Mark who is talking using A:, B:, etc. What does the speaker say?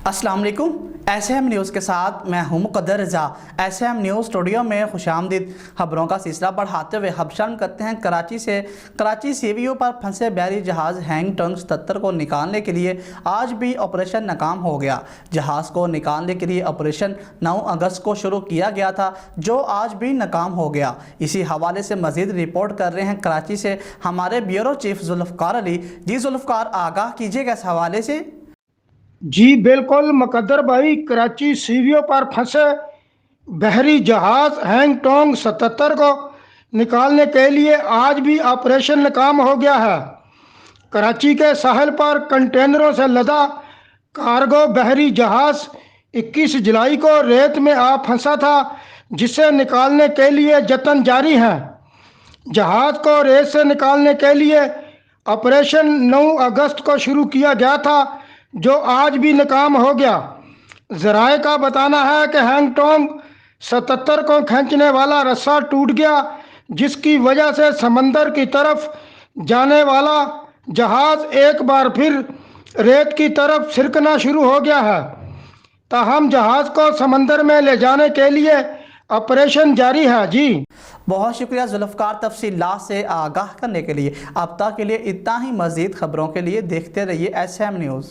A: अस्सलाम वालेकुम। SM news के साथ मैं हूं मुक़द्दर रज़ा। एसएम न्यूज़ स्टूडियो में खुशामदीद। खबरों का सिलसिला बढ़ाते हुए हबशान करते हैं कराची सीवीओ पर फंसे बहरी जहाज़ हैंग टंग 77 को निकालने के लिए आज भी ऑपरेशन नाकाम हो गया। जहाज़ को निकालने के लिए ऑपरेशन 9 अगस्त को शुरू किया गया था, जो आज भी नाकाम हो गया। इसी हवाले से मज़ीद रिपोर्ट कर रहे हैं कराची से हमारे ब्यूरो चीफ जुल्फ़कार अली। जी जुल्फ़कार, आगाह कीजिएगा इस हवाले से।
B: जी बिल्कुल मुकद्दर भाई, कराची सीवीओ पर फंसे बहरी जहाज हैंग टोंग 77 को निकालने के लिए आज भी ऑपरेशन नाकाम हो गया है। कराची के साहिल पर कंटेनरों से लदा कार्गो बहरी जहाज 21 जुलाई को रेत में आ फंसा था, जिसे निकालने के लिए जतन जारी हैं। जहाज को रेत से निकालने के लिए ऑपरेशन 9 अगस्त को शुरू किया गया था, जो आज भी नाकाम हो गया। ज़राए का बताना है कि हैंग टोंग 77 को खींचने वाला रस्सा टूट गया, जिसकी वजह से समंदर की तरफ जाने वाला जहाज़ एक बार फिर रेत की तरफ सिरकना शुरू हो गया है। ताहम जहाज़ को समंदर में ले जाने के लिए ऑपरेशन जारी है। जी
A: बहुत शुक्रिया जुल्फ़कार, तफसीलात से आगाह करने के लिए। अब तक के लिए इतना ही। मज़ीद खबरों के लिए देखते रहिए एसएम न्यूज़।